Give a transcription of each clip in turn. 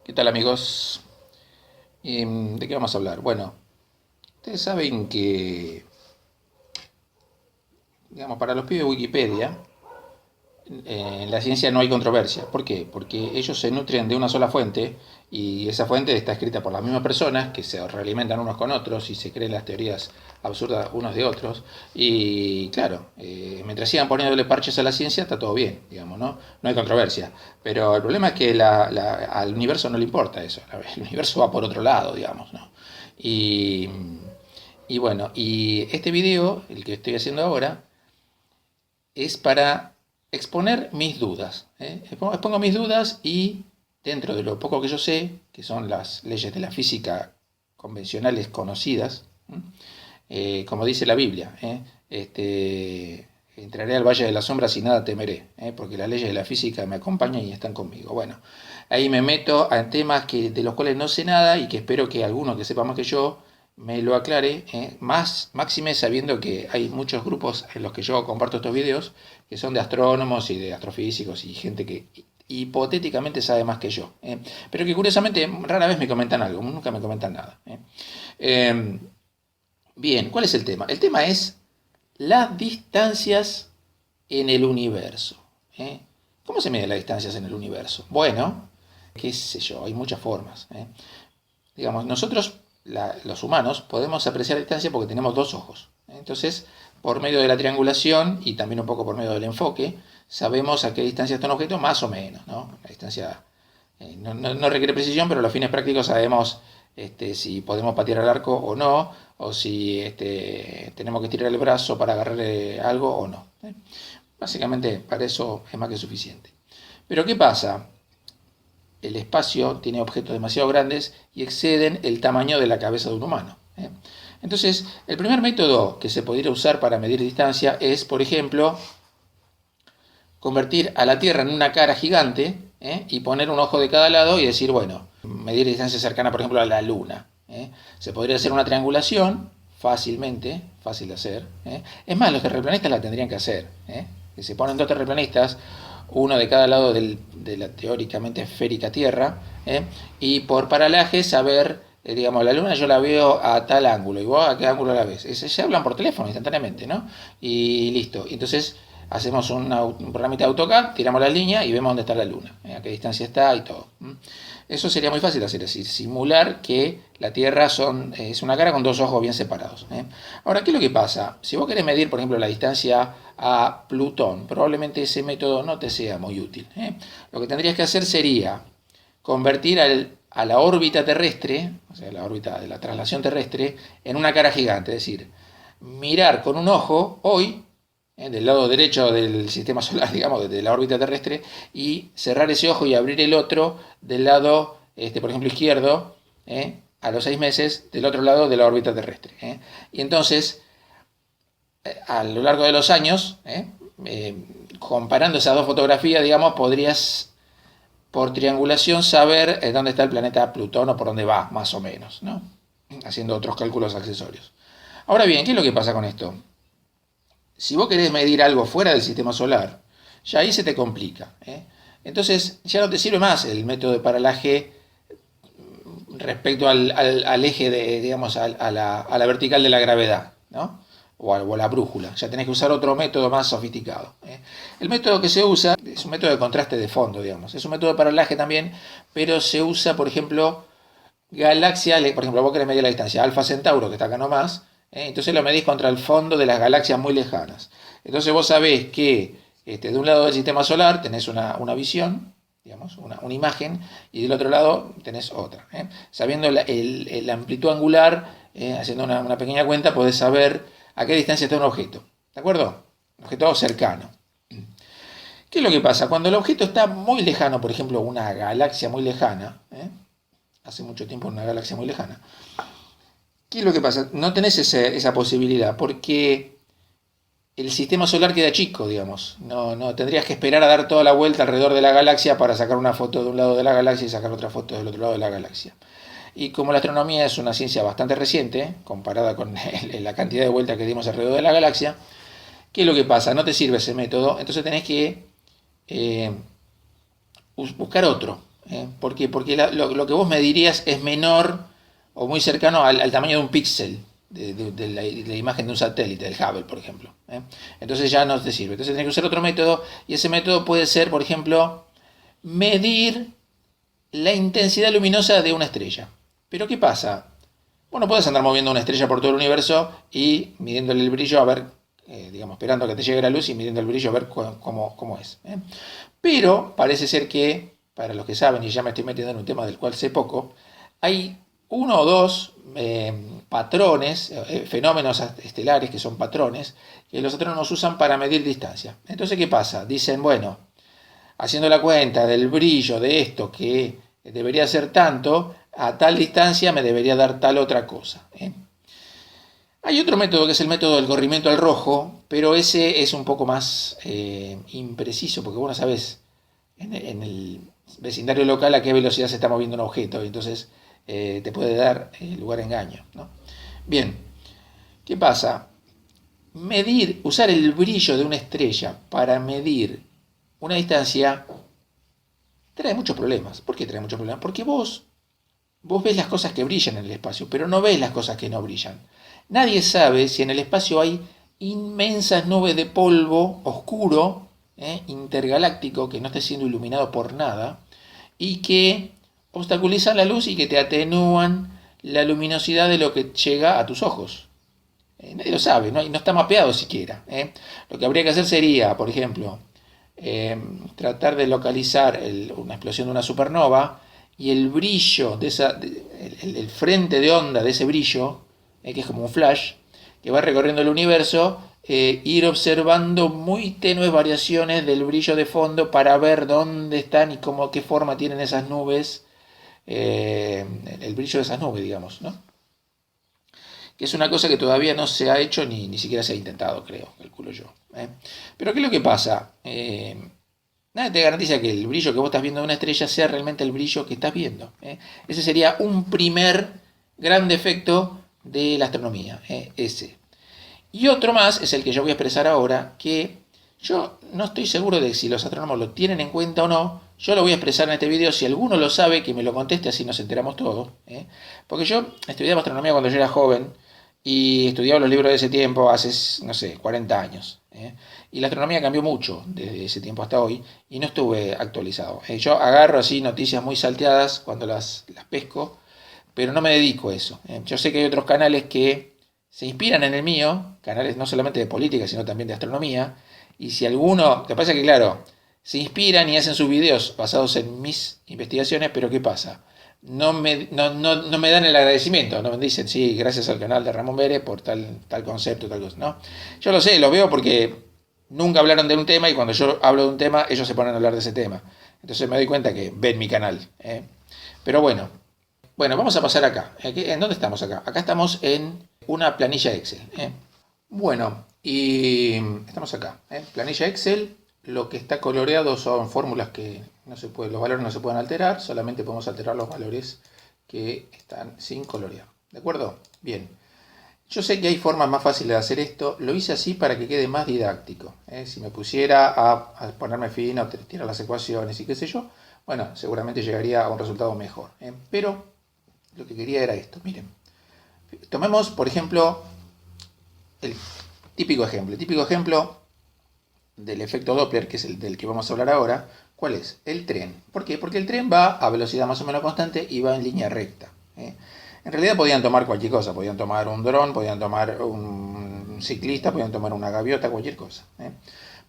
¿Qué tal, amigos? ¿De qué vamos a hablar? Bueno, ustedes saben que, digamos, para los pibes de Wikipedia, en la ciencia no hay controversia. ¿Por qué? Porque ellos se nutren de una sola fuente y esa fuente está escrita por las mismas personas que se realimentan unos con otros y se creen las teorías absurdas unos de otros. Y claro, mientras sigan poniéndole parches a la ciencia, está todo bien, digamos, ¿no? No hay controversia. Pero el problema es que al universo no le importa eso. El universo va por otro lado, digamos, ¿no? Y, y bueno, y este video, el que estoy haciendo ahora, es para exponer mis dudas. Expongo mis dudas y dentro de lo poco que yo sé, que son las leyes de la física convencionales conocidas, como dice la Biblia, entraré al valle de las sombras y nada temeré, porque las leyes de la física me acompañan y están conmigo. Bueno, ahí me meto a temas de los cuales no sé nada y que espero que alguno que sepa más que yo me lo aclare, máxime sabiendo que hay muchos grupos en los que yo comparto estos videos que son de astrónomos y de astrofísicos y gente que hipotéticamente sabe más que yo, pero que curiosamente rara vez me comentan algo, nunca me comentan nada. Eh, Bien, ¿cuál es el tema? El tema es las distancias en el universo. ¿eh? ¿Cómo se miden las distancias en el universo? Bueno, qué sé yo, hay muchas formas. Digamos, nosotros, los humanos, podemos apreciar la distancia porque tenemos dos ojos. Entonces, por medio de la triangulación y también un poco por medio del enfoque, sabemos a qué distancia está un objeto, más o menos, ¿no? La distancia no requiere precisión, pero a los fines prácticos sabemos si podemos patear al arco o no, o si tenemos que estirar el brazo para agarrar algo o no. Básicamente, para eso es más que suficiente. Pero ¿qué pasa? El espacio tiene objetos demasiado grandes y exceden el tamaño de la cabeza de un humano. Entonces, el primer método que se podría usar para medir distancia es, por ejemplo, convertir a la Tierra en una cara gigante y poner un ojo de cada lado y decir, bueno, medir distancia cercana, por ejemplo, a la Luna. Se podría hacer una triangulación fácilmente, fácil de hacer. Es más, los terraplanistas la tendrían que hacer. Que se ponen dos terraplanistas, uno de cada lado de la teóricamente esférica Tierra, y por paralaje saber, digamos, la Luna yo la veo a tal ángulo, y vos a qué ángulo la ves. Se hablan por teléfono instantáneamente, ¿no? Y listo. Entonces hacemos un programita de AutoCAD, tiramos las líneas y vemos dónde está la Luna, a qué distancia está y todo. Eso sería muy fácil de hacer, es decir, simular que la Tierra es una cara con dos ojos bien separados. Ahora, ¿qué es lo que pasa? Si vos querés medir, por ejemplo, la distancia a Plutón, probablemente ese método no te sea muy útil. Lo que tendrías que hacer sería convertir a la órbita terrestre, o sea, la órbita de la traslación terrestre, en una cara gigante, es decir, mirar con un ojo hoy del lado derecho del sistema solar, digamos, de la órbita terrestre, y cerrar ese ojo y abrir el otro del lado, por ejemplo, izquierdo, a los 6 meses, del otro lado de la órbita terrestre. Y entonces, a lo largo de los años, comparando esas dos fotografías, digamos, podrías, por triangulación, saber dónde está el planeta Plutón o por dónde va, más o menos, ¿no? Haciendo otros cálculos accesorios. Ahora bien, ¿qué es lo que pasa con esto? Si vos querés medir algo fuera del sistema solar, ya ahí se te complica. Entonces ya no te sirve más el método de paralaje respecto al eje, digamos, a la vertical de la gravedad, ¿no? O a la brújula. Ya tenés que usar otro método más sofisticado. El método que se usa es un método de contraste de fondo, digamos. Es un método de paralaje también, pero se usa, por ejemplo, galaxia, por ejemplo, vos querés medir la distancia Alfa Centauro, que está acá nomás, entonces lo medís contra el fondo de las galaxias muy lejanas. Entonces vos sabés que de un lado del sistema solar tenés una visión, digamos, una imagen, y del otro lado tenés otra. Sabiendo la amplitud angular, haciendo una pequeña cuenta, podés saber a qué distancia está un objeto. ¿De acuerdo? Un objeto cercano. ¿Qué es lo que pasa? Cuando el objeto está muy lejano, por ejemplo, una galaxia muy lejana, hace mucho tiempo una galaxia muy lejana, ¿qué es lo que pasa? No tenés esa posibilidad porque el sistema solar queda chico, digamos. No tendrías que esperar a dar toda la vuelta alrededor de la galaxia para sacar una foto de un lado de la galaxia y sacar otra foto del otro lado de la galaxia. Y como la astronomía es una ciencia bastante reciente, comparada con la cantidad de vueltas que dimos alrededor de la galaxia, ¿qué es lo que pasa? No te sirve ese método, entonces tenés que buscar otro. ¿Por qué? Porque lo que vos medirías es menor o muy cercano al tamaño de un píxel de la imagen de un satélite, del Hubble, por ejemplo. Entonces ya no te sirve. Entonces tenés que usar otro método, y ese método puede ser, por ejemplo, medir la intensidad luminosa de una estrella. Pero ¿qué pasa? Bueno, puedes andar moviendo una estrella por todo el universo y midiéndole el brillo a ver, digamos, esperando a que te llegue la luz y midiendo el brillo a ver cómo es. Pero parece ser que, para los que saben, y ya me estoy metiendo en un tema del cual sé poco, hay uno o dos patrones, fenómenos estelares que son patrones, que los astrónomos usan para medir distancia. Entonces, ¿qué pasa? Dicen, bueno, haciendo la cuenta del brillo de esto que debería ser tanto, a tal distancia me debería dar tal otra cosa. Hay otro método que es el método del corrimiento al rojo, pero ese es un poco más impreciso, porque vos no sabés en el vecindario local a qué velocidad se está moviendo un objeto, y entonces te puede dar lugar a engaño, ¿no? Bien, ¿qué pasa? Usar el brillo de una estrella para medir una distancia trae muchos problemas. ¿Por qué trae muchos problemas? Porque vos ves las cosas que brillan en el espacio, pero no ves las cosas que no brillan. Nadie sabe si en el espacio hay inmensas nubes de polvo oscuro, intergaláctico, que no esté siendo iluminado por nada, y que obstaculizan la luz y que te atenúan la luminosidad de lo que llega a tus ojos. Nadie lo sabe, no está mapeado siquiera. Lo que habría que hacer sería, por ejemplo, tratar de localizar una explosión de una supernova y el brillo el frente de onda de ese brillo, que es como un flash, que va recorriendo el universo, ir observando muy tenues variaciones del brillo de fondo para ver dónde están y qué forma tienen esas nubes, el brillo de esas nubes, digamos, ¿no? Que es una cosa que todavía no se ha hecho ni siquiera se ha intentado, creo, calculo yo. Pero ¿qué es lo que pasa? Nada te garantiza que el brillo que vos estás viendo de una estrella sea realmente el brillo que estás viendo. Ese sería un primer gran defecto de la astronomía, ese. Y otro más es el que yo voy a expresar ahora, que yo no estoy seguro de si los astrónomos lo tienen en cuenta o no. Yo lo voy a expresar en este video. Si alguno lo sabe, que me lo conteste, así nos enteramos todos. Porque yo estudiaba astronomía cuando yo era joven y estudiaba los libros de ese tiempo, hace, no sé, 40 años. Y la astronomía cambió mucho desde ese tiempo hasta hoy y no estuve actualizado. Yo agarro así noticias muy salteadas cuando las pesco, pero no me dedico a eso. Yo sé que hay otros canales que se inspiran en el mío, canales no solamente de política, sino también de astronomía, y si alguno, lo que pasa es que claro, se inspiran y hacen sus videos basados en mis investigaciones, pero ¿qué pasa? No me dan el agradecimiento, no me dicen, sí, gracias al canal de Ramón Vélez por tal concepto, tal cosa, ¿no? Yo lo sé, lo veo porque nunca hablaron de un tema y cuando yo hablo de un tema, ellos se ponen a hablar de ese tema. Entonces me doy cuenta que ven mi canal. Pero bueno, vamos a pasar acá. ¿En dónde estamos acá? Acá estamos en una planilla Excel. Bueno, y estamos acá. Planilla Excel. Lo que está coloreado son fórmulas que los valores no se pueden alterar, solamente podemos alterar los valores que están sin colorear. ¿De acuerdo? Bien. Yo sé que hay formas más fáciles de hacer esto. Lo hice así para que quede más didáctico. Si me pusiera a ponerme fino, a tirar las ecuaciones y qué sé yo, bueno, seguramente llegaría a un resultado mejor. Pero lo que quería era esto. Miren. Tomemos, por ejemplo, el típico ejemplo. El típico ejemplo del efecto Doppler, que es el del que vamos a hablar ahora. ¿Cuál es? El tren. ¿Por qué? Porque el tren va a velocidad más o menos constante y va en línea recta. En realidad podían tomar cualquier cosa. Podían tomar un dron, podían tomar un ciclista, podían tomar una gaviota, cualquier cosa.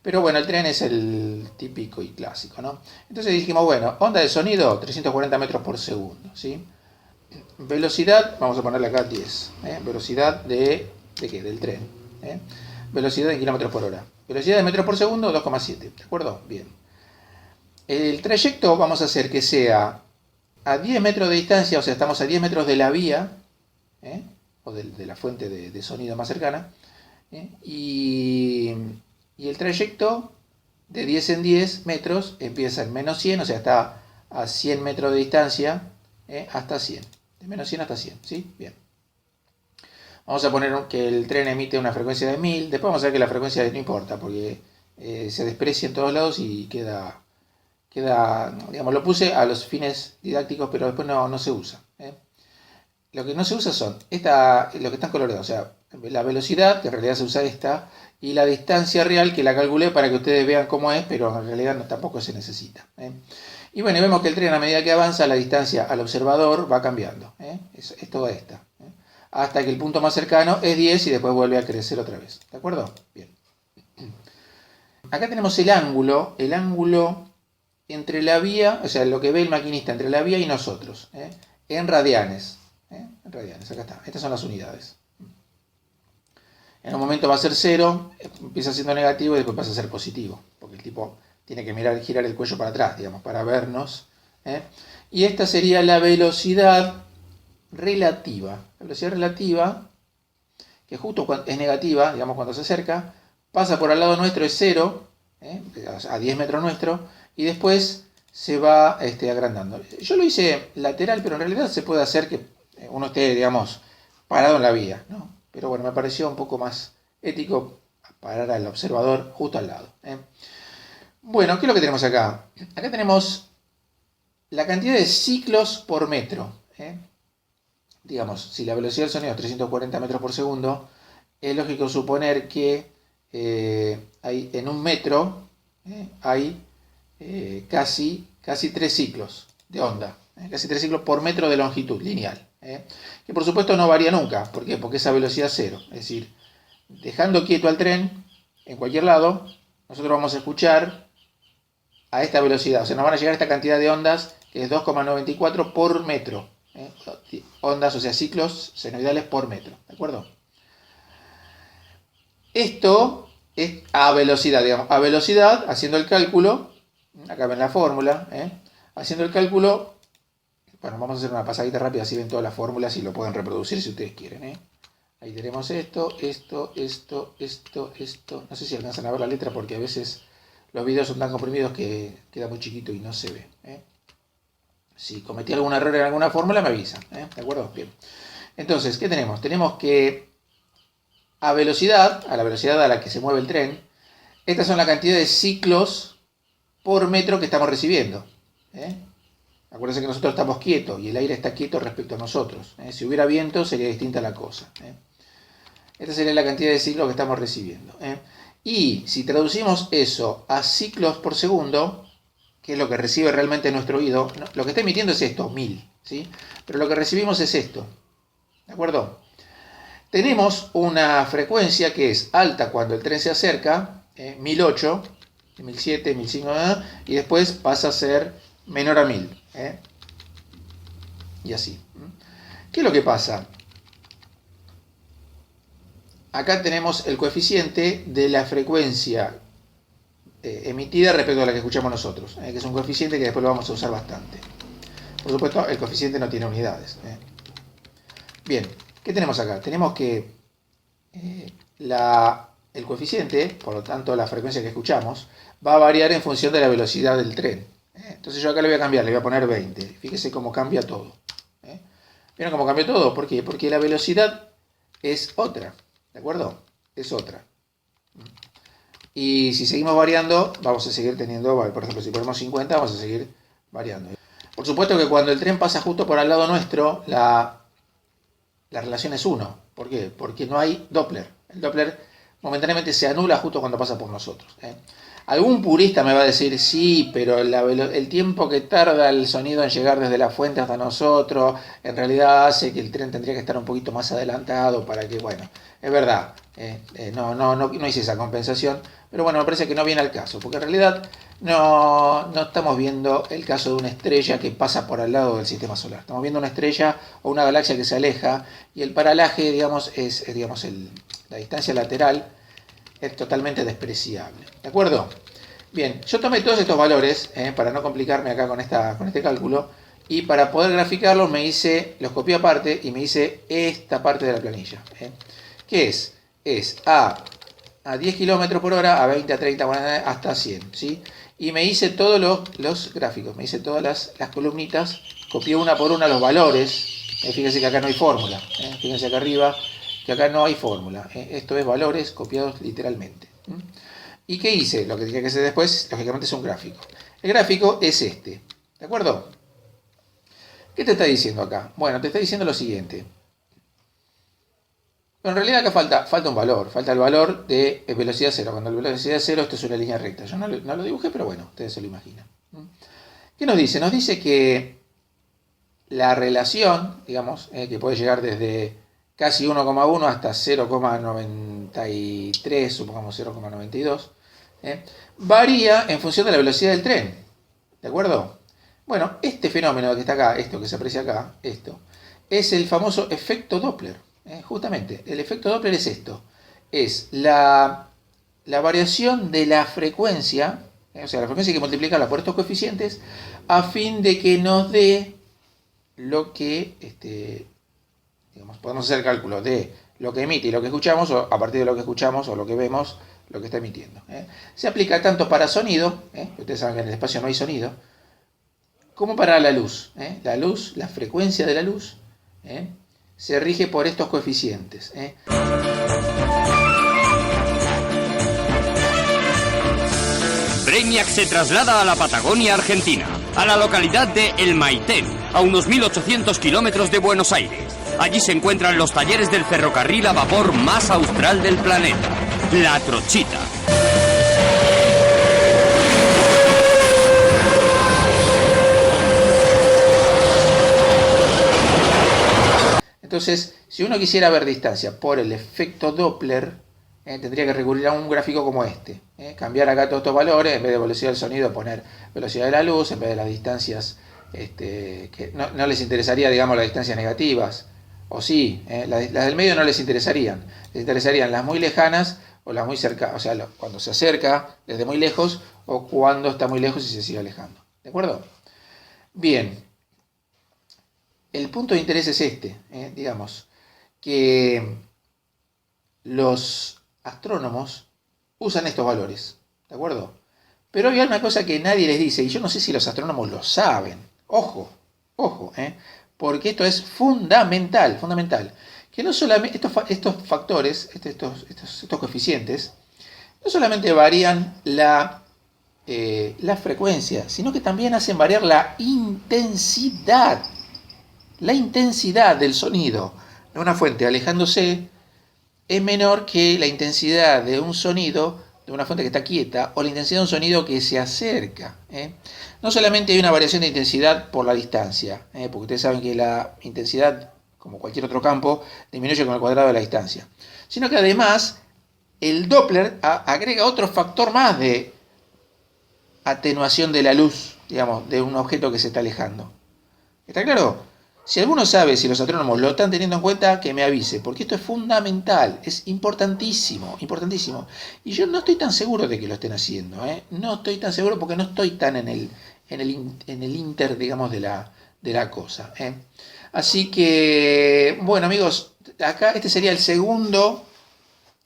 Pero bueno, el tren es el típico y clásico, ¿no? Entonces dijimos, bueno, onda de sonido, 340 metros por segundo, ¿sí? Velocidad, vamos a ponerle acá 10. Velocidad ¿de qué? Del tren. Velocidad en kilómetros por hora. Velocidad de metros por segundo, 2,7. ¿De acuerdo? Bien. El trayecto vamos a hacer que sea a 10 metros de distancia, o sea, estamos a 10 metros de la vía, o de la fuente de sonido más cercana, y el trayecto de 10 en 10 metros empieza en menos 100, o sea, está a 100 metros de distancia hasta 100. De menos 100 hasta 100, ¿sí? Bien. Vamos a poner que el tren emite una frecuencia de 1000. Después vamos a ver que la frecuencia no importa, porque se desprecia en todos lados y queda queda, digamos, lo puse a los fines didácticos, pero después no se usa. Lo que no se usa son lo que están coloreados, o sea, la velocidad, que en realidad se usa esta, y la distancia real, que la calculé para que ustedes vean cómo es, pero en realidad tampoco se necesita. Y bueno, vemos que el tren, a medida que avanza, la distancia al observador va cambiando. Es toda esta. Hasta que el punto más cercano es 10 y después vuelve a crecer otra vez. ¿De acuerdo? Bien. Acá tenemos el ángulo entre la vía, o sea, lo que ve el maquinista entre la vía y nosotros, en radianes. En radianes, acá está. Estas son las unidades. En un momento va a ser 0, empieza siendo negativo y después pasa a ser positivo, porque el tipo tiene que girar el cuello para atrás, digamos, para vernos. Y esta sería la velocidad relativa. La velocidad relativa, que justo cuando es negativa, digamos, cuando se acerca, pasa por al lado nuestro, es 0, a 10 metros nuestro, y después se va agrandando. Yo lo hice lateral, pero en realidad se puede hacer que uno esté, digamos, parado en la vía, ¿no? Pero bueno, me pareció un poco más ético parar al observador justo al lado. Bueno, ¿qué es lo que tenemos acá? Acá tenemos la cantidad de ciclos por metro. Digamos, si la velocidad del sonido es 340 metros por segundo, es lógico suponer que hay, en un metro hay casi 3 ciclos de onda. Casi 3 ciclos por metro de longitud lineal. Que por supuesto no varía nunca. ¿Por qué? Porque esa velocidad es 0. Es decir, dejando quieto al tren en cualquier lado, nosotros vamos a escuchar a esta velocidad. O sea, nos van a llegar esta cantidad de ondas, que es 2,94 por metro. Ondas, o sea, ciclos senoidales por metro. ¿De acuerdo? Esto es a velocidad, digamos. A velocidad, haciendo el cálculo, acá ven la fórmula, haciendo el cálculo, bueno, vamos a hacer una pasadita rápida, así ven todas las fórmulas y lo pueden reproducir si ustedes quieren. Ahí tenemos esto. No sé si alcanzan a ver la letra porque a veces los videos son tan comprimidos que queda muy chiquito y no se ve. Si cometí algún error en alguna fórmula me avisan. ¿De acuerdo? Bien. Entonces, ¿qué tenemos? Tenemos que a la velocidad a la que se mueve el tren, estas son la cantidad de ciclos por metro que estamos recibiendo. Acuérdense que nosotros estamos quietos y el aire está quieto respecto a nosotros. Si hubiera viento sería distinta la cosa. Esta sería la cantidad de ciclos que estamos recibiendo. Y si traducimos eso a ciclos por segundo, que es lo que recibe realmente nuestro oído, lo que está emitiendo es esto, 1000. ¿Sí? Pero lo que recibimos es esto. ¿De acuerdo? Tenemos una frecuencia que es alta cuando el tren se acerca, 1008, 1007, 1005, y después pasa a ser menor a 1000. Y así. ¿Qué es lo que pasa? Acá tenemos el coeficiente de la frecuencia emitida respecto a la que escuchamos nosotros, que es un coeficiente que después lo vamos a usar bastante. Por supuesto, el coeficiente no tiene unidades. Bien, ¿qué tenemos acá? Tenemos que el coeficiente, por lo tanto la frecuencia que escuchamos, va a variar en función de la velocidad del tren. Entonces yo acá le voy a cambiar, le voy a poner 20. Fíjese cómo cambia todo. ¿Vieron cómo cambia todo? ¿Por qué? Porque la velocidad es otra. ¿De acuerdo? Es otra. Y si seguimos variando, vamos a seguir teniendo, por ejemplo, si ponemos 50, vamos a seguir variando. Por supuesto que cuando el tren pasa justo por al lado nuestro, la relación es 1. ¿Por qué? Porque no hay Doppler. El Doppler momentáneamente se anula justo cuando pasa por nosotros. Algún purista me va a decir, sí, pero el tiempo que tarda el sonido en llegar desde la fuente hasta nosotros, en realidad hace que el tren tendría que estar un poquito más adelantado para que, bueno, es verdad, no hice esa compensación, pero bueno, me parece que no viene al caso, porque en realidad no estamos viendo el caso de una estrella que pasa por al lado del sistema solar. Estamos viendo una estrella o una galaxia que se aleja y el paralaje, digamos, la distancia lateral es totalmente despreciable. ¿De acuerdo? Bien, yo tomé todos estos valores para no complicarme acá con este cálculo y para poder graficarlos los copié aparte y me hice esta parte de la planilla. ¿Qué es? Es a 10 km por hora, a 20, a 30, 40, hasta 100. ¿Sí? Y me hice todos los gráficos, me hice todas las columnitas, copié una por una los valores. Fíjense que acá no hay fórmula. Fíjense acá arriba que acá no hay fórmula. Esto es valores copiados literalmente. ¿Y qué hice? Lo que tenía que hacer después, lógicamente, es un gráfico. El gráfico es este. ¿De acuerdo? ¿Qué te está diciendo acá? Bueno, te está diciendo lo siguiente. Pero en realidad acá falta un valor. Falta el valor de velocidad cero. Cuando la velocidad cero, esto es una línea recta. Yo no lo dibujé, pero bueno, ustedes se lo imaginan. ¿Qué nos dice? Nos dice que la relación, digamos, que puede llegar desde casi 1,1 hasta 0,93, supongamos 0,92, varía en función de la velocidad del tren. ¿De acuerdo? Bueno, este fenómeno que está acá, esto que se aprecia acá, esto, es el famoso efecto Doppler. Justamente, el efecto Doppler es esto. Es la variación de la frecuencia, o sea, la frecuencia hay que multiplicarla por estos coeficientes a fin de que nos dé lo que, digamos, podemos hacer el cálculo de lo que emite y lo que escuchamos, o a partir de lo que escuchamos o lo que vemos, lo que está emitiendo. Se aplica tanto para sonido, ustedes saben que en el espacio no hay sonido, como para la luz. La luz, la frecuencia de la luz, se rige por estos coeficientes. Brainiac se traslada a la Patagonia Argentina, a la localidad de El Maitén, a unos 1800 kilómetros de Buenos Aires. Allí se encuentran los talleres del ferrocarril a vapor más austral del planeta, la Trochita. Entonces, si uno quisiera ver distancia por el efecto Doppler, tendría que recurrir a un gráfico como este. Cambiar acá todos estos valores, en vez de velocidad del sonido, poner velocidad de la luz, en vez de las distancias que no les interesaría, digamos, las distancias negativas. O sí, las del medio no les interesarían. Les interesarían las muy lejanas o las muy cercanas. O sea, cuando se acerca desde muy lejos o cuando está muy lejos y se sigue alejando. ¿De acuerdo? Bien. El punto de interés es este, digamos, que los astrónomos usan estos valores, ¿de acuerdo? Pero hay una cosa que nadie les dice, y yo no sé si los astrónomos lo saben. Ojo, porque esto es fundamental, que no solamente estos factores, estos coeficientes, no solamente varían la frecuencia, sino que también hacen variar la intensidad. La intensidad del sonido de una fuente alejándose es menor que la intensidad de un sonido de una fuente que está quieta o la intensidad de un sonido que se acerca. No solamente hay una variación de intensidad por la distancia, porque ustedes saben que la intensidad, como cualquier otro campo, disminuye con el cuadrado de la distancia, sino que además el Doppler agrega otro factor más de atenuación de la luz, digamos, de un objeto que se está alejando. ¿Está claro? Si alguno sabe si los astrónomos lo están teniendo en cuenta, que me avise, porque esto es fundamental, es importantísimo, importantísimo. Y yo no estoy tan seguro de que lo estén haciendo, no estoy tan seguro porque no estoy tan en el inter, digamos, de la cosa. Así que, bueno, amigos, acá este sería el segundo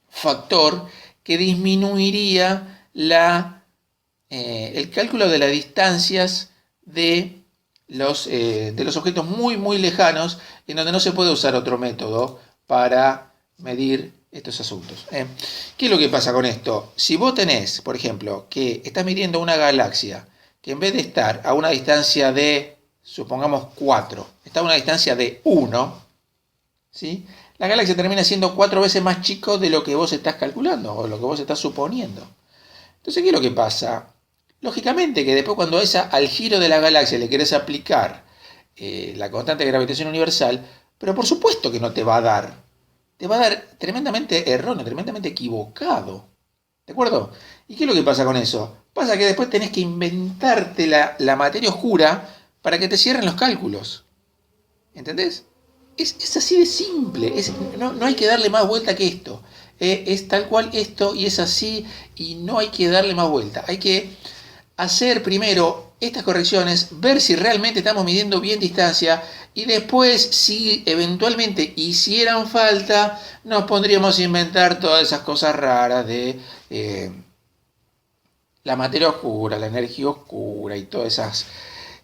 factor que disminuiría el cálculo de las distancias de los objetos muy muy lejanos, en donde no se puede usar otro método para medir estos asuntos. ¿Qué es lo que pasa con esto? Si vos tenés, por ejemplo, que estás midiendo una galaxia que en vez de estar a una distancia de, supongamos, 4, está a una distancia de 1, ¿sí? La galaxia termina siendo 4 veces más chico de lo que vos estás calculando o lo que vos estás suponiendo. Entonces, ¿qué es lo que pasa? Lógicamente que después cuando al giro de la galaxia le querés aplicar la constante de gravitación universal, pero por supuesto que no te va a dar. Te va a dar tremendamente erróneo, tremendamente equivocado. ¿De acuerdo? ¿Y qué es lo que pasa con eso? Pasa que después tenés que inventarte la materia oscura para que te cierren los cálculos. ¿Entendés? Es así de simple. No hay que darle más vuelta que esto. Es tal cual esto y es así y no hay que darle más vuelta. Hay que hacer primero estas correcciones, ver si realmente estamos midiendo bien distancia y después, si eventualmente hicieran falta, nos pondríamos a inventar todas esas cosas raras de la materia oscura, la energía oscura y todas esas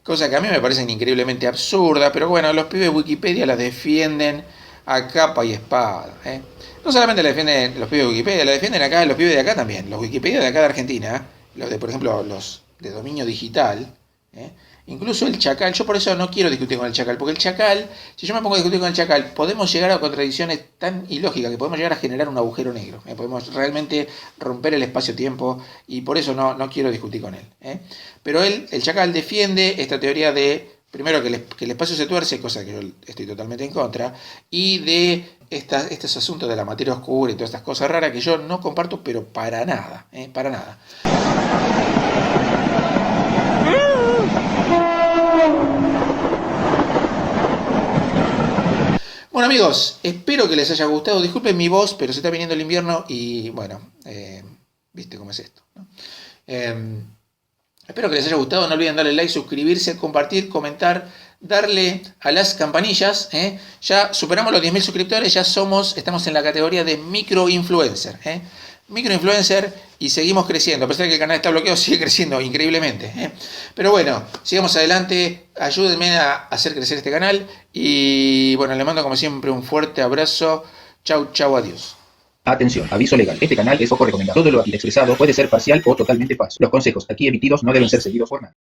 cosas que a mí me parecen increíblemente absurdas, pero bueno, los pibes de Wikipedia las defienden a capa y espada. No solamente la defienden los pibes de Wikipedia, la defienden acá los pibes de acá también. Los Wikipedia de acá de Argentina, los de, por ejemplo, los de dominio digital, incluso el Chacal. Yo por eso no quiero discutir con el Chacal, porque el Chacal, si yo me pongo a discutir con el Chacal, podemos llegar a contradicciones tan ilógicas que podemos llegar a generar un agujero negro. Podemos realmente romper el espacio-tiempo y por eso no quiero discutir con él. Pero él, el Chacal, defiende esta teoría de, primero, que el espacio se tuerce, cosa que yo estoy totalmente en contra, y de estos asuntos de la materia oscura y todas estas cosas raras que yo no comparto, pero para nada, para nada. Bueno amigos, espero que les haya gustado. Disculpen mi voz, pero se está viniendo el invierno y bueno, viste cómo es esto, ¿no? Espero que les haya gustado. No olviden darle like, suscribirse, compartir, comentar, darle a las campanillas. Ya superamos los 10.000 suscriptores, ya estamos en la categoría de microinfluencer. Microinfluencer y seguimos creciendo. A pesar de que el canal está bloqueado, sigue creciendo increíblemente. Pero bueno, sigamos adelante. Ayúdenme a hacer crecer este canal. Y bueno, les mando como siempre un fuerte abrazo. Chau, chau, adiós. Atención, aviso legal. Este canal es poco recomendado. Todo lo aquí expresado puede ser parcial o totalmente falso. Los consejos aquí emitidos no deben ser seguidos por nadie.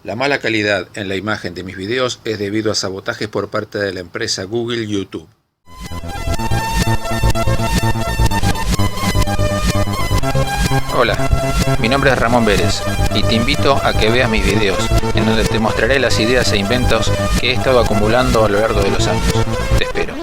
La mala calidad en la imagen de mis videos es debido a sabotajes por parte de la empresa Google YouTube. Hola, mi nombre es Ramón Vélez y te invito a que veas mis videos en donde te mostraré las ideas e inventos que he estado acumulando a lo largo de los años. Te espero.